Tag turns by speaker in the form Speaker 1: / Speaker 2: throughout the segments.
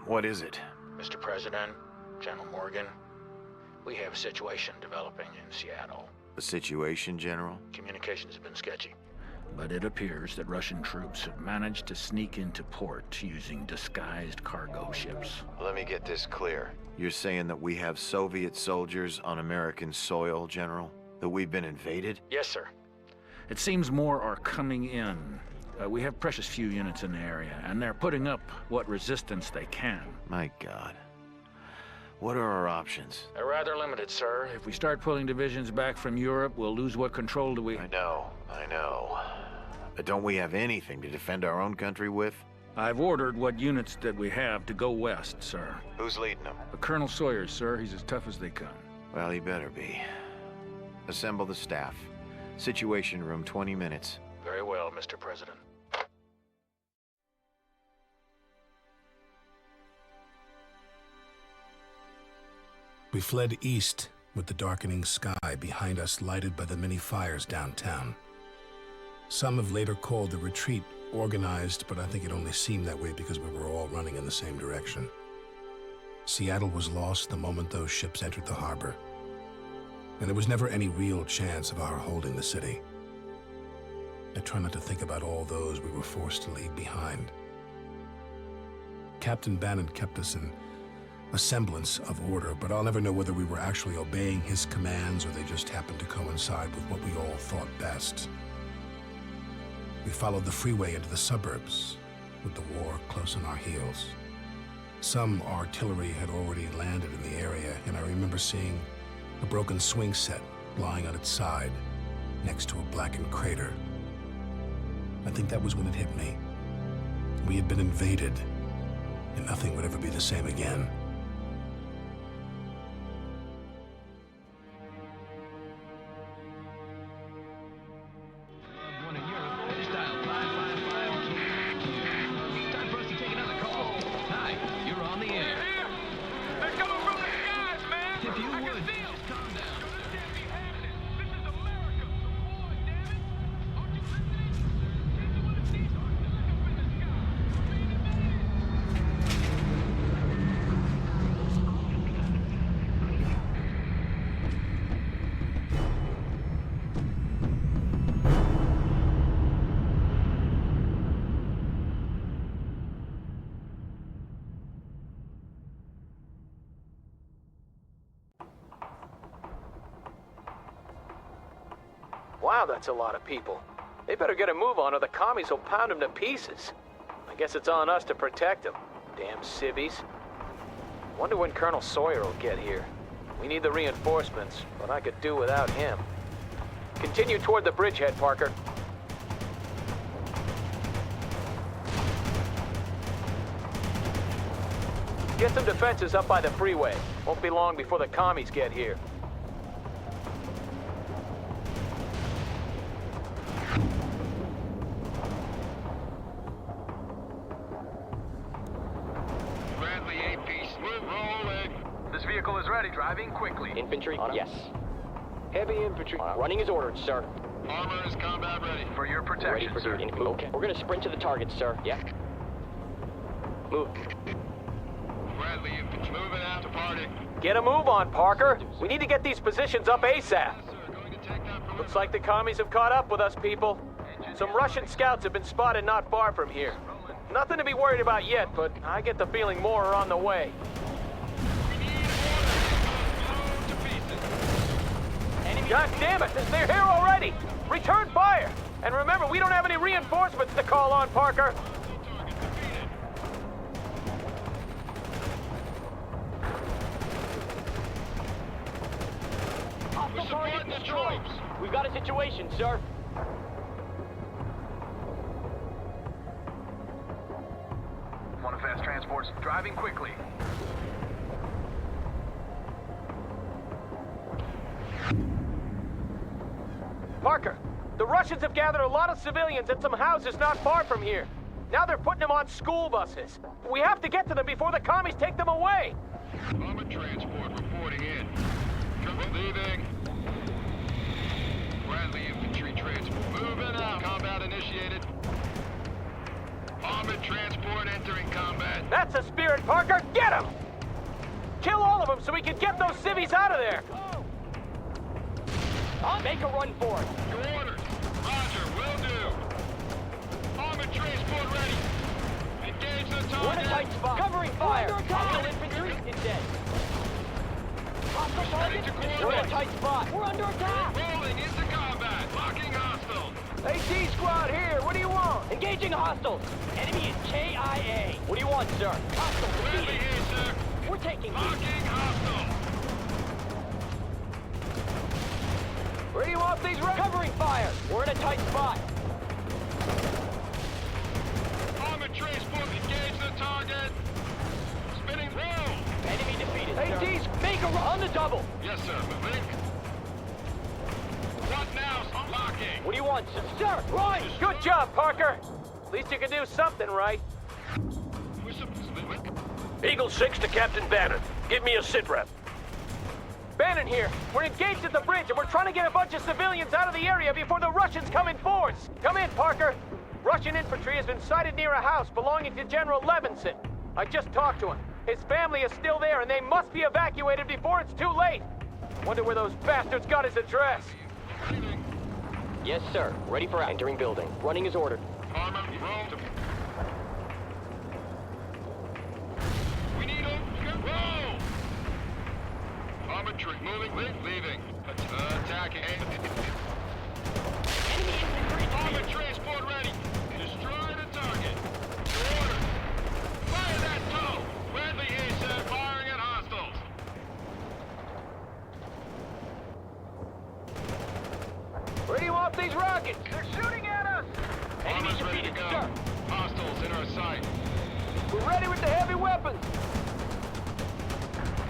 Speaker 1: What is it?
Speaker 2: Mr. President, General Morgan, we have a situation developing in Seattle.
Speaker 1: A situation, General?
Speaker 2: Communications have been sketchy, but it appears that Russian troops have managed to sneak into port using disguised cargo ships.
Speaker 1: Let me get this clear. You're saying that we have Soviet soldiers on American soil, General? That we've been invaded?
Speaker 2: Yes, sir. It seems more are coming in. We have precious few units in the area, and they're putting up what resistance they can.
Speaker 1: My God. What are our options?
Speaker 2: They're rather limited, sir. If we start pulling divisions back from Europe, we'll lose what control do we...
Speaker 1: I know. But don't we have anything to defend our own country with?
Speaker 2: I've ordered what units that we have to go west, sir.
Speaker 1: Who's leading them?
Speaker 2: Colonel Sawyer, sir. He's as tough as they come.
Speaker 1: Well, he better be. Assemble the staff. Situation room, 20 minutes.
Speaker 2: Very well, Mr. President.
Speaker 3: We fled east with the darkening sky behind us lighted by the many fires downtown. Some have later called the retreat organized, but I think it only seemed that way because we were all running in the same direction. Seattle was lost the moment those ships entered the harbor, and there was never any real chance of our holding the city. I try not to think about all those we were forced to leave behind. Captain Bannon kept us in a semblance of order, but I'll never know whether we were actually obeying his commands or they just happened to coincide with what we all thought best. We followed the freeway into the suburbs, with the war close on our heels. Some artillery had already landed in the area, and I remember seeing a broken swing set lying on its side, next to a blackened crater. I think that was when it hit me. We had been invaded, and nothing would ever be the same again.
Speaker 4: Wow, that's a lot of people. They better get a move on or the commies will pound them to pieces. I guess it's on us to protect them. Damn civvies. Wonder when Colonel Sawyer will get here. We need the reinforcements, but I could do without him. Continue toward the bridgehead, Parker. Get some defenses up by the freeway. Won't be long before the commies get here.
Speaker 5: Driving quickly.
Speaker 6: Infantry? Yes. Heavy infantry. Running as ordered, sir.
Speaker 5: Armor is combat ready.
Speaker 6: For your protection, sir. Okay. We're gonna sprint to the target, sir. Yeah. Move.
Speaker 5: Bradley infantry moving out to party.
Speaker 4: Get a move on, Parker. We need to get these positions up ASAP. Looks like the commies have caught up with us, people. Some Russian scouts have been spotted not far from here. Nothing to be worried about yet, but I get the feeling more are on the way. God damn it! They're here already! Return fire! And remember, we don't have any reinforcements to call on, Parker!
Speaker 6: Hostile target destroyed! We've got a situation, sir.
Speaker 5: One of fast transports driving quickly.
Speaker 4: Parker, the Russians have gathered a lot of civilians at some houses not far from here. Now they're putting them on school buses. We have to get to them before the commies take them away.
Speaker 5: Armored transport reporting in. Truck leaving. Bradley infantry transport moving out. Combat initiated. Armored transport entering combat.
Speaker 4: That's the spirit, Parker. Kill all of them so we can get those civvies out of there!
Speaker 6: I'll make a run for it.
Speaker 5: Your orders. Roger, will do. Armored transport ready. Engage the target.
Speaker 6: We're in a tight spot. Covering fire. Hostile infantry is dead. Hostile
Speaker 5: Ready to
Speaker 6: target. We're in a
Speaker 5: coordinate.
Speaker 6: tight spot. We're under attack.
Speaker 5: Rolling into combat. Locking hostiles.
Speaker 4: AT squad here, what do you want?
Speaker 6: Engaging hostiles. Enemy is KIA. What do you want, sir? Hostiles
Speaker 5: Friendly
Speaker 6: defeated.
Speaker 5: here, sir.
Speaker 6: We're taking heat.
Speaker 5: Locking hostiles.
Speaker 4: Where do you want these rockets?
Speaker 6: Covering fire. We're in a tight spot.
Speaker 5: Armored transport. Engage the target. Spinning roll.
Speaker 6: Enemy defeated,
Speaker 4: ATs,
Speaker 6: sir. Make a run on the double.
Speaker 5: Yes, sir. Moving. What now? Locking.
Speaker 6: What do you want, sir? Sir, run!
Speaker 4: Good job, Parker! At least you can do something right.
Speaker 7: Eagle 6 to Captain Bannon. Give me a sitrep.
Speaker 4: Bannon here. We're engaged at the bridge and we're trying to get a bunch of civilians out of the area before the Russians come in force. Come in, Parker. Russian infantry has been sighted near a house belonging to General Levinson. I just talked to him. His family is still there and they must be evacuated before it's too late. Wonder where those bastards got his address.
Speaker 6: Yes, sir. Ready for entering building. Running is ordered.
Speaker 5: Armor, roll to... We need a... Roll! Armor truck moving, leaving. Attacking.
Speaker 6: Enemy infantry
Speaker 5: Armor
Speaker 6: defeated.
Speaker 5: transport ready. Destroy the target. Your order. Fire that tow. Bradley here, sir. Firing at hostiles.
Speaker 4: Where do you want these rockets? They're shooting at us!
Speaker 6: Enemy
Speaker 5: Armor's ready to
Speaker 6: defeated,
Speaker 5: go.
Speaker 6: sir.
Speaker 5: Hostiles in our sight.
Speaker 4: We're ready with the heavy weapons.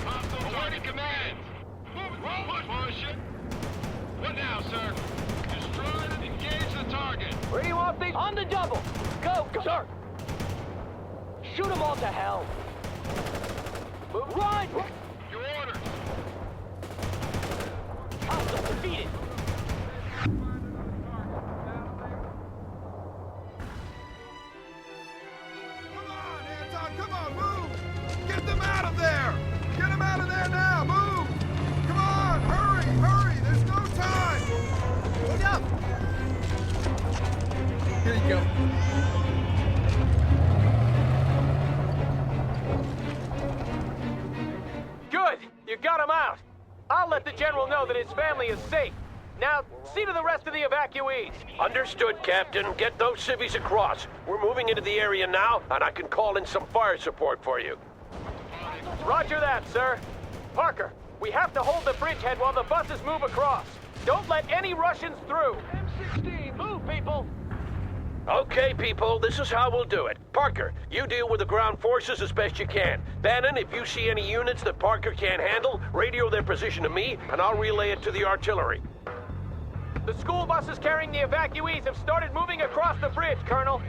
Speaker 5: Hostiles awaiting command. Push it. What now, sir? Destroy and engage the target.
Speaker 4: Where do you want these?
Speaker 6: On the double. Go, go. Sir. Shoot them all to hell. Run!
Speaker 5: Your orders.
Speaker 6: Hostile defeated.
Speaker 8: Come on, Anton, come on, move! Get them out of there! Get them out of there now, move! Come on, hurry, hurry, there's no time! Look up! Here you go.
Speaker 4: Good! You got him out! I'll let the general know that his family is safe. Now, see to the rest of the evacuees.
Speaker 7: Understood, Captain. Get those civvies across. We're moving into the area now, and I can call in some fire support for you.
Speaker 4: Roger that, sir. Parker, we have to hold the bridgehead while the buses move across. Don't let any Russians through.
Speaker 6: M16, move, people.
Speaker 7: Okay, people, this is how we'll do it. Parker, you deal with the ground forces as best you can. Bannon, if you see any units that Parker can't handle, radio their position to me, and I'll relay it to the artillery.
Speaker 4: The school buses carrying the evacuees have started moving across the bridge, Colonel.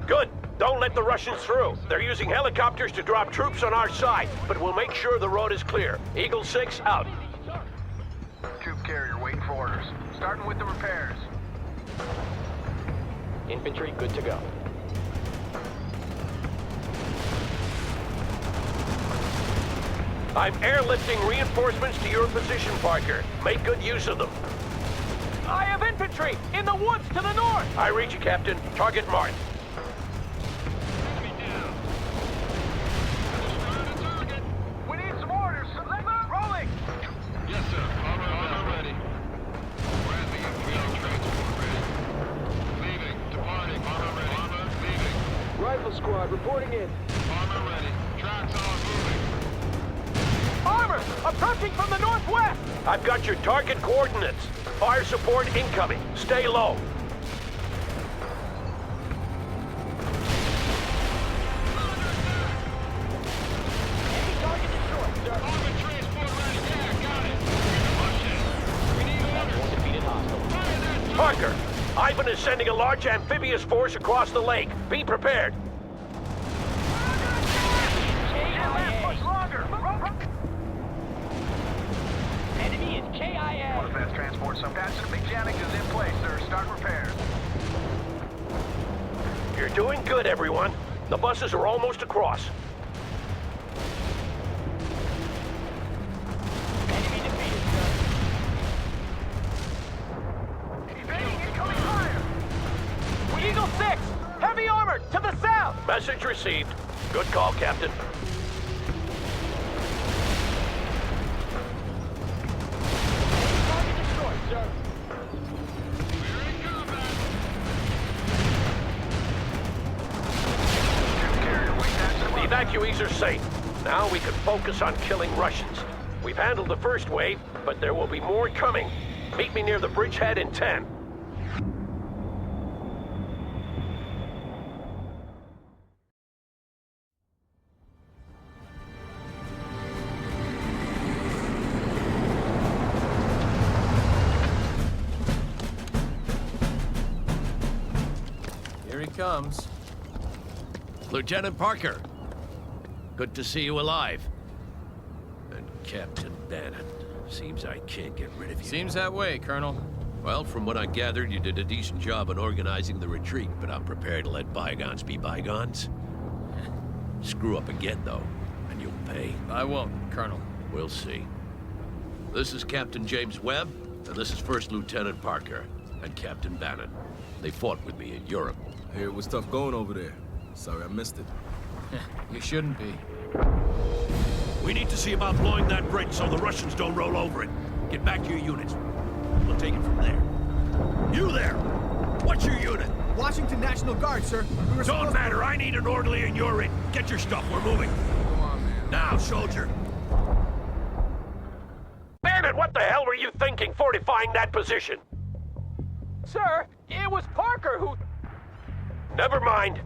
Speaker 7: Good. Don't let the Russians through. They're using helicopters to drop troops on our side, but we'll make sure the road is clear. Eagle 6, out.
Speaker 9: Troop carrier waiting for orders. Starting with the repairs.
Speaker 6: Infantry good to go.
Speaker 7: I'm airlifting reinforcements to your position, Parker. Make good use of them.
Speaker 4: I have infantry in the woods to the north.
Speaker 7: I read you, Captain. Target marked.
Speaker 5: Enemy down. Destroy the target.
Speaker 4: We need some orders. Let's move. Rolling.
Speaker 5: Yes, sir. Armor ready. Bradley, we are transport ready. Leaving. Departing. Armor ready. Armor leaving.
Speaker 4: Rifle squad reporting in.
Speaker 5: Armor ready. Tracks on moving.
Speaker 4: Armor approaching from the northwest.
Speaker 7: I've got your target coordinates. Fire support incoming. Stay low.
Speaker 6: Enemy target destroyed, sir.
Speaker 5: Armor transport ready. Yeah, got it. Push it. We need orders.
Speaker 6: One defeated hostile.
Speaker 5: Fire that
Speaker 7: Parker, Ivan is sending a large amphibious force across the lake. Be prepared.
Speaker 6: KIA.
Speaker 4: Longer.
Speaker 6: Enemy is
Speaker 9: One
Speaker 6: KIA.
Speaker 9: fast transport, some passenger mechanic is in place, sir. Start repairs.
Speaker 7: You're doing good, everyone. The buses are almost across.
Speaker 4: armored! To the south!
Speaker 7: Message received. Good call, Captain.
Speaker 6: Target destroyed, sir.
Speaker 7: The evacuees are safe. Now we can focus on killing Russians. We've handled the first wave, but there will be more coming. Meet me near the bridgehead in 10.
Speaker 4: Here he comes.
Speaker 10: Lieutenant Parker, good to see you alive. And Captain Bannon, seems I can't get rid of you.
Speaker 4: Seems that way, Colonel.
Speaker 10: Well, from what I gathered, you did a decent job in organizing the retreat, but I'm prepared to let bygones be bygones. Screw up again, though, and you'll pay.
Speaker 4: I won't, Colonel.
Speaker 10: We'll see. This is Captain James Webb, and this is First Lieutenant Parker and Captain Bannon. They fought with me in Europe.
Speaker 11: I hear it was tough going over there. Sorry I missed it.
Speaker 4: You shouldn't be.
Speaker 10: We need to see about blowing that bridge so the Russians don't roll over it. Get back to your units. We'll take it from there. You there! What's your unit?
Speaker 11: Washington National Guard, sir.
Speaker 10: Don't matter. I need an orderly and you're in. Get your stuff. We're moving.
Speaker 11: Come on, man.
Speaker 10: Now, soldier.
Speaker 7: Bannon, what the hell were you thinking fortifying that position?
Speaker 4: Sir, it was Parker who...
Speaker 7: Never mind.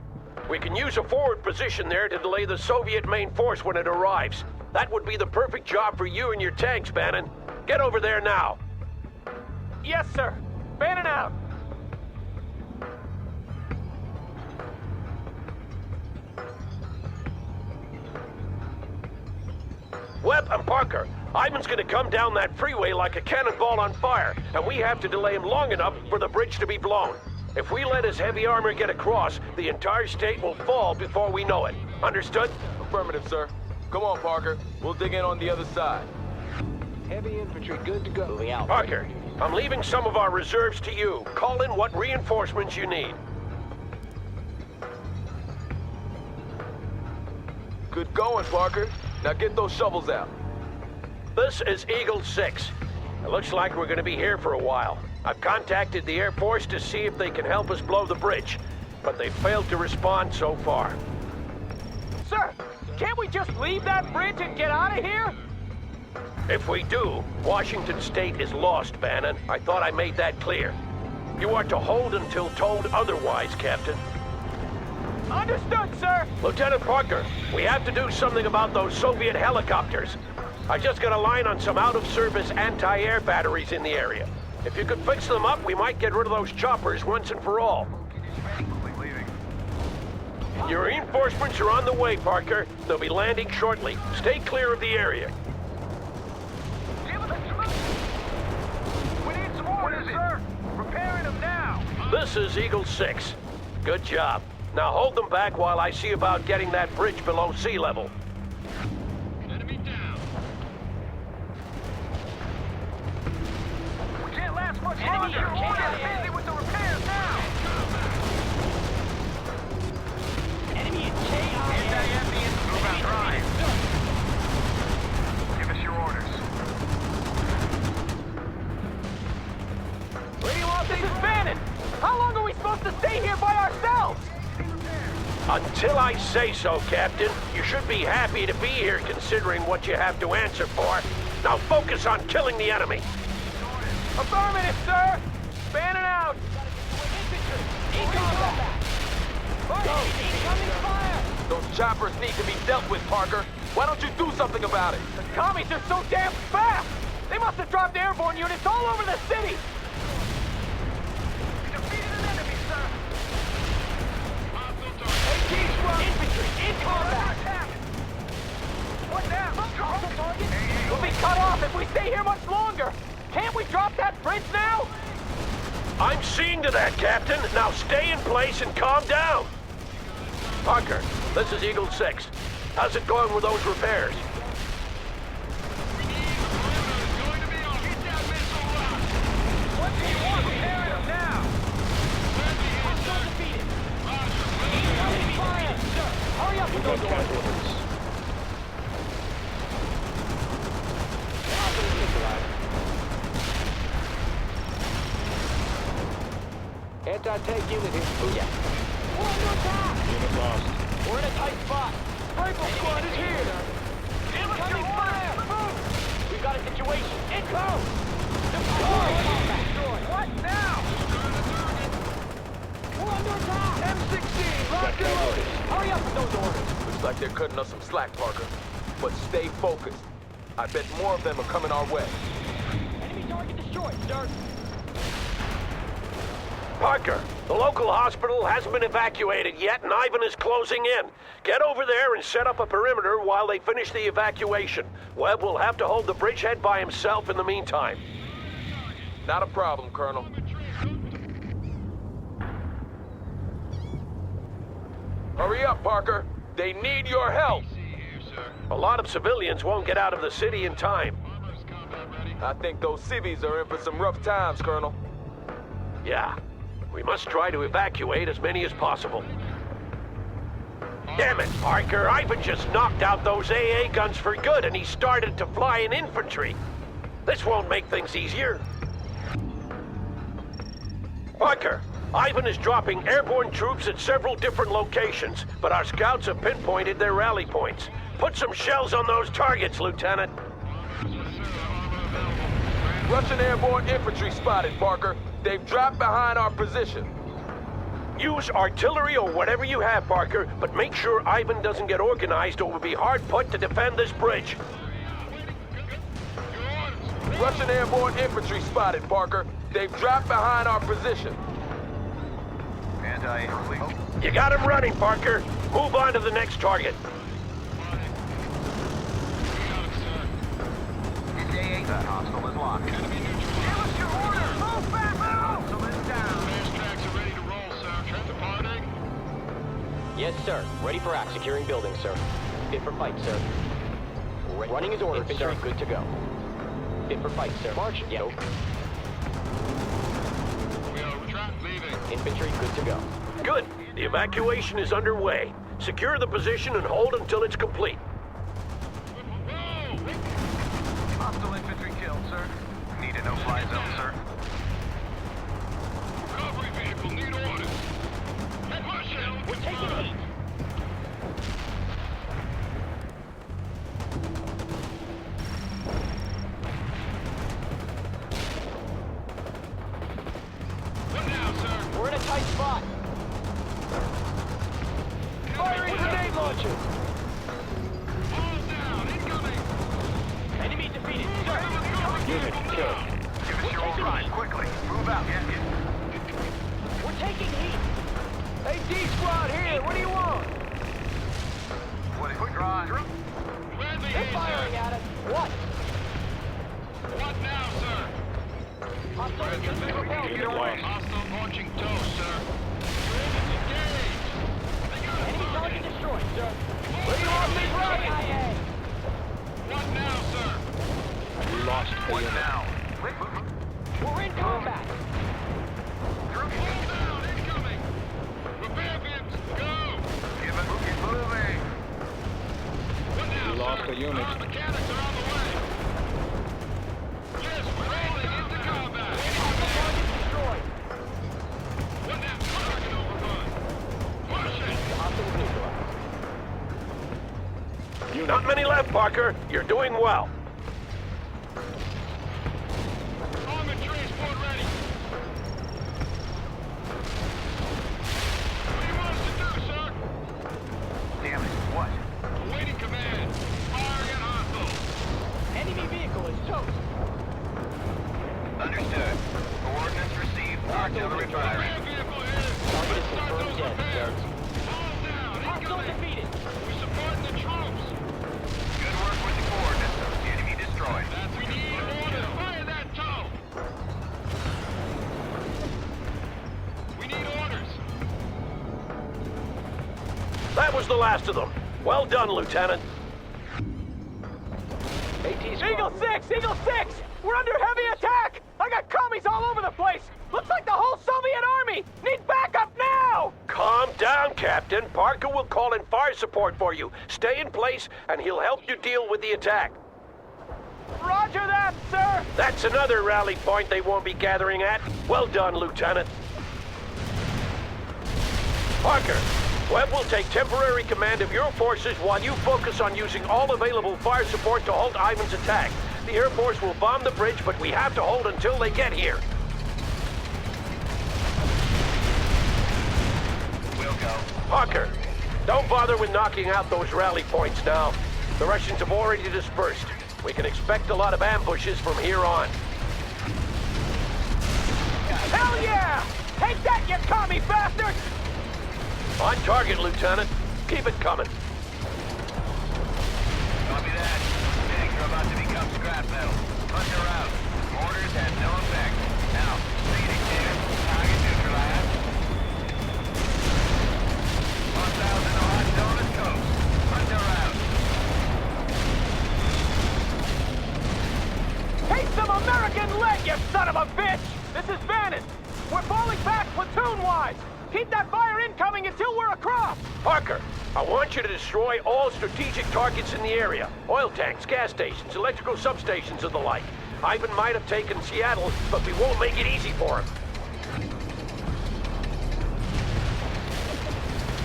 Speaker 7: We can use a forward position there to delay the Soviet main force when it arrives. That would be the perfect job for you and your tanks, Bannon. Get over there now.
Speaker 4: Yes, sir. Bannon out.
Speaker 7: Webb and Parker, Ivan's gonna come down that freeway like a cannonball on fire, and we have to delay him long enough for the bridge to be blown. If we let his heavy armor get across, the entire state will fall before we know it. Understood?
Speaker 11: Affirmative, sir. Come on, Parker. We'll dig in on the other side.
Speaker 6: Heavy infantry good to go. Moving out.
Speaker 7: Parker, I'm leaving some of our reserves to you. Call in what reinforcements you need.
Speaker 11: Good going, Parker. Now get those shovels out.
Speaker 7: This is Eagle 6. It looks like we're gonna be here for a while. I've contacted the Air Force to see if they can help us blow the bridge, but they failed to respond so far.
Speaker 4: Sir, can't we just leave that bridge and get out of here?
Speaker 7: If we do, Washington State is lost, Bannon. I thought I made that clear. You are to hold until told otherwise, Captain.
Speaker 4: Understood, sir.
Speaker 7: Lieutenant Parker, we have to do something about those Soviet helicopters. I just got a line on some out-of-service anti-air batteries in the area. If you could fix them up, we might get rid of those choppers once and for all. Your reinforcements are on the way, Parker. They'll be landing shortly. Stay clear of the area.
Speaker 9: We need some orders, sir. Repairing them now.
Speaker 7: This is Eagle 6. Good job. Now hold them back while I see about getting that bridge below sea level.
Speaker 5: Enemy down.
Speaker 9: We can't last much longer. We're busy with the repairs now.
Speaker 6: Enemy in KIA.
Speaker 9: Anti-ambient, move out drive. Give us your orders.
Speaker 4: Radio off, this is Bannon. How long are we supposed to stay here by ourselves?
Speaker 7: Until I say so, Captain. You should be happy to be here considering what you have to answer for. Now focus on killing the enemy.
Speaker 4: Affirmative, sir. Bannon out.
Speaker 6: In combat. Incoming fire.
Speaker 11: Those choppers need to be dealt with, Parker. Why don't you do something about it?
Speaker 4: The commies are so damn fast. They must have dropped airborne units all over the city.
Speaker 9: We defeated an enemy, sir.
Speaker 6: Infantry in combat.
Speaker 9: Attack. What now?
Speaker 4: We'll be cut off if we stay here much longer. Can't we drop that bridge now?
Speaker 7: I'm seeing to that, Captain. Now stay in place and calm down. Parker, this is Eagle 6. How's it going with those repairs?
Speaker 9: What do you want? Repairing them now.
Speaker 6: Hostile defeated. those orders. Anti-tank unit here. Oh, yeah. We're under attack! Unit lost. We're in a tight spot. Rifle squad is here! Incoming fire! Move! We've got a situation. Income! What now? We're under attack! M16, locked and loaded! Hurry up with those orders!
Speaker 11: Looks like they're cutting us some slack, Parker. But stay focused. I bet more of them are coming our way.
Speaker 6: Enemy target destroyed, sir.
Speaker 7: Parker, the local hospital hasn't been evacuated yet, and Ivan is closing in. Get over there and set up a perimeter while they finish the evacuation. Webb will have to hold the bridgehead by himself in the meantime.
Speaker 11: Not a problem, Colonel. Hurry up, Parker. They need your help.
Speaker 7: A lot of civilians won't get out of the city in time.
Speaker 11: I think those civvies are in for some rough times, Colonel.
Speaker 7: Yeah. We must try to evacuate as many as possible. Damn it, Parker. Ivan just knocked out those AA guns for good, and he started to fly in infantry. This won't make things easier. Parker, Ivan is dropping airborne troops at several different locations, but our scouts have pinpointed their rally points. Put some shells on those targets, Lieutenant.
Speaker 11: Russian airborne infantry spotted, Parker. They've dropped behind our position.
Speaker 7: Use artillery or whatever you have, Parker, but make sure Ivan doesn't get organized or will be hard put to defend this bridge.
Speaker 11: Russian airborne infantry spotted, Parker. They've dropped behind our position.
Speaker 7: You got him running, Parker. Move on to the next target.
Speaker 9: That hostile is locked.
Speaker 8: Give us your order! Move back! Hostile is down!
Speaker 5: Fast tracks are ready to roll, sir. Departing.
Speaker 6: Yes, sir. Ready for act. Securing building, sir. Fit for fight, sir. Running his orders, infantry, good to go. Fit for fight, sir. March. Yeah.
Speaker 5: We are leaving.
Speaker 6: Infantry, good to go.
Speaker 7: Good. The evacuation is underway. Secure the position and hold until it's complete.
Speaker 9: Hostile infantry killed, sir. Need a no-fly zone, sir.
Speaker 5: Recovery vehicle, need orders.
Speaker 6: We're taking heat.
Speaker 5: What now, sir?
Speaker 6: We're in a tight spot. Firing grenade launcher.
Speaker 5: All down, incoming.
Speaker 6: Enemy defeated, sir.
Speaker 5: Unit killed.
Speaker 9: Give us your old ride, quickly. Move out.
Speaker 6: We're taking heat.
Speaker 11: Hey, D-Squad here. What do you want?
Speaker 9: Quick drive.
Speaker 5: Bradley
Speaker 6: They're
Speaker 5: here,
Speaker 6: firing
Speaker 5: sir.
Speaker 6: at us. What?
Speaker 5: What now, sir?
Speaker 6: Hostile infantry repelled.
Speaker 5: Unit lost. Hostile launching tow, sir. Engage.
Speaker 6: Enemy target destroyed, sir.
Speaker 11: Where do you want me running?
Speaker 6: CIA.
Speaker 5: What now, sir?
Speaker 10: We lost a
Speaker 9: What
Speaker 10: unit.
Speaker 9: now?
Speaker 6: We're in combat.
Speaker 5: Hold down, incoming. Repair bibs, go.
Speaker 9: Keep moving.
Speaker 5: What now,
Speaker 10: We lost
Speaker 5: sir?
Speaker 10: a unit.
Speaker 5: Our mechanics are on the way. Yes, we're rolling into combat.
Speaker 6: Hostile target destroyed.
Speaker 5: What now? Target overrun. Push it.
Speaker 6: Hostile neutralized.
Speaker 7: Not many left, Parker. You're doing well.
Speaker 5: Armored transport ready. What do you want us to do, sir?
Speaker 9: Damn it. What?
Speaker 5: Awaiting command. Firing at hostiles.
Speaker 6: Enemy vehicle is toast.
Speaker 9: Understood. Coordinates received. Artillery firing.
Speaker 5: Repair vehicle here.
Speaker 6: Target is
Speaker 5: Let's start
Speaker 6: confirmed
Speaker 5: those
Speaker 6: dead, sir.
Speaker 5: repairs. Hold down,
Speaker 6: Hostile
Speaker 5: incoming.
Speaker 6: defeated.
Speaker 5: We're supporting the troops.
Speaker 9: Good work with the coordinates. Enemy destroyed.
Speaker 5: We need orders. Fire that tow. We need orders.
Speaker 7: That was the last of them. Well done, Lieutenant.
Speaker 6: AT
Speaker 4: Eagle 6! Eagle 6! We're under heavy attack!
Speaker 6: I got commies all over the place! Looks like the whole Soviet army! Need backup now!
Speaker 7: Calm down, Captain. Parker will call in fire support for you. Stay in place, and he'll help you deal with the attack.
Speaker 6: Roger that, sir!
Speaker 7: That's another rally point they won't be gathering at. Well done, Lieutenant. Parker, Webb will take temporary command of your forces while you focus on using all available fire support to halt Ivan's attack. The Air Force will bomb the bridge, but we have to hold until they get here.
Speaker 9: We'll go.
Speaker 7: Parker, don't bother with knocking out those rally points now. The Russians have already dispersed. We can expect a lot of ambushes from here on.
Speaker 6: Hell yeah! Take that, you commie bastards!
Speaker 7: On target, Lieutenant. Keep it coming.
Speaker 9: Copy that. Tanks are about to become scrap metal. Punch her out. Orders have no effect. Now, speeding there. Target neutralized. 1,000 hot zone is coast. Punch her out.
Speaker 6: Take some American lead, you son of a bitch! This is Bannon. We're falling back platoon-wise. Keep that fire incoming until we're across!
Speaker 7: Parker, I want you to destroy all strategic targets in the area. Oil tanks, gas stations, electrical substations, and the like. Ivan might have taken Seattle, but we won't make it easy for him.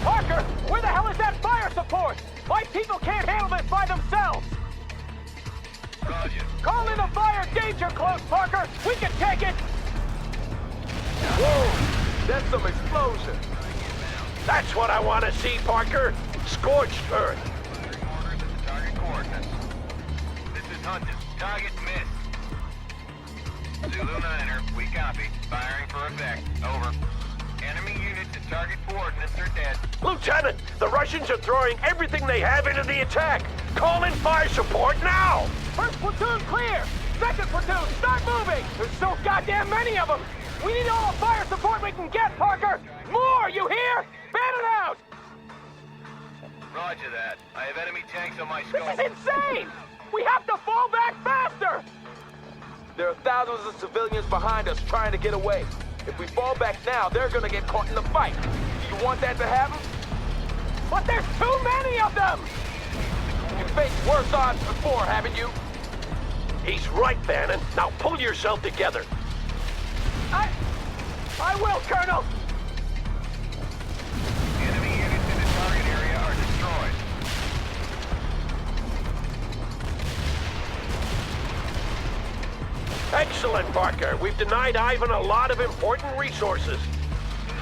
Speaker 6: Parker, where the hell is that fire support? My people can't handle this by themselves!
Speaker 9: Roger.
Speaker 6: Call in the fire danger close, Parker! We can take it!
Speaker 11: Whoa! That's some explosion.
Speaker 7: That's what I want to see, Parker. Scorched earth.
Speaker 9: Orders at the target coordinates. This is Hunter. Target missed. Zulu 9er, we copy. Firing for effect. Over. Enemy units at target coordinates are dead.
Speaker 7: Lieutenant, the Russians are throwing everything they have into the attack. Call in fire support now!
Speaker 6: First platoon clear! Second platoon, start moving! There's so goddamn many of them! We need all the fire support we can get, Parker! More, you hear? Ban it out!
Speaker 9: Roger that. I have enemy tanks on my
Speaker 6: This
Speaker 9: scope.
Speaker 6: is insane! We have to fall back faster!
Speaker 11: There are thousands of civilians behind us trying to get away. If we fall back now, they're gonna get caught in the fight. Do you want that to happen?
Speaker 6: But there's too many of them!
Speaker 11: You faced worse odds before, haven't you?
Speaker 7: He's right, Bannon. Now pull yourself together.
Speaker 6: I will, Colonel!
Speaker 9: Enemy units in the target area are destroyed.
Speaker 7: Excellent, Parker. We've denied Ivan a lot of important resources.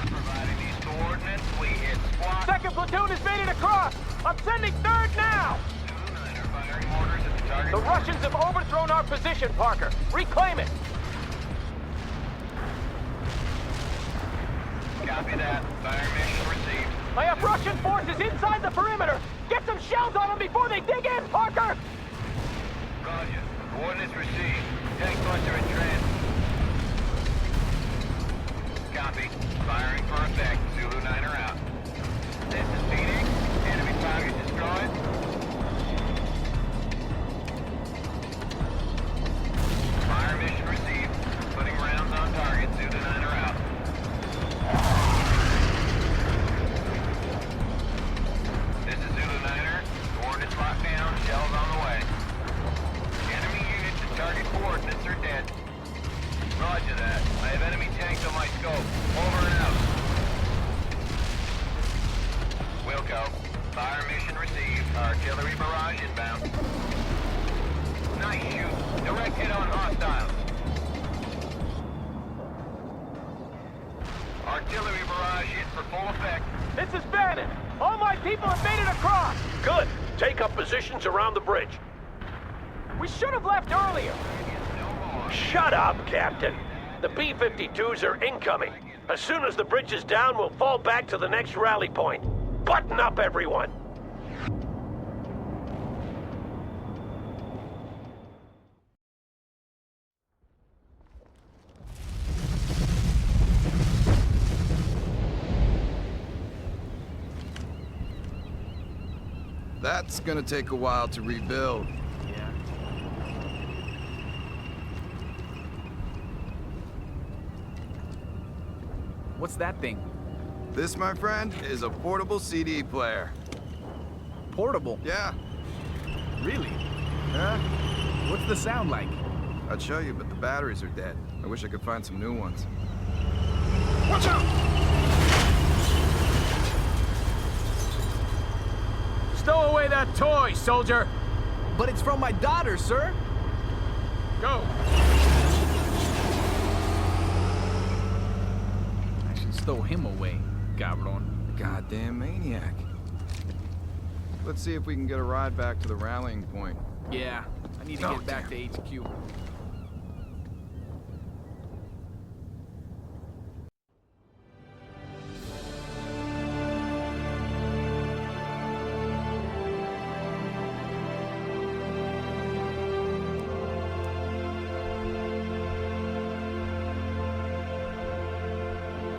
Speaker 9: Providing these coordinates, we hit squad.
Speaker 6: Second platoon has made it across! I'm sending third now!
Speaker 9: Zulu 9er firing orders at the target.
Speaker 6: The Russians have overthrown our position, Parker. Reclaim it!
Speaker 9: Copy that. Fire mission received.
Speaker 6: I have Russian forces inside the perimeter! Get some shells on them before they dig in, Parker!
Speaker 9: Roger. Coordinates received. Tank bunker in transit. Copy. Firing for effect. Zulu 9er out. This is Phoenix. Enemy target destroyed. Fire mission received. Putting rounds on target. Zulu 9er out. This is Zulu 9er. Coordinates locked down. Shells on the way. Enemy units at target coordinates are dead. Roger that. I have enemy tanks on my scope. Over and out. Wilco. Fire mission received. Artillery barrage inbound. Nice shoot. Direct hit on hostiles. Artillery barrage hit for full effect.
Speaker 6: This is Bannon! All my people have made it across!
Speaker 7: Good. Take up positions around the bridge.
Speaker 6: We should have left earlier!
Speaker 7: Shut up, Captain. The B-52s are incoming. As soon as the bridge is down, we'll fall back to the next rally point. Button up, everyone.
Speaker 8: That's gonna take a while to rebuild.
Speaker 11: What's that thing?
Speaker 8: This, my friend, is a portable CD player.
Speaker 11: Portable?
Speaker 8: Yeah,
Speaker 11: Really?
Speaker 8: yeah.
Speaker 11: What's the sound like?
Speaker 8: I'd show you, but the batteries are dead. I wish I could find some new ones.
Speaker 11: Watch out! Stow away that toy, soldier! But it's from my daughter, sir! Go! I should stow him away, cabron.
Speaker 8: Goddamn maniac. Let's see if we can get a ride back to the rallying point.
Speaker 11: Yeah, I need to get back to HQ.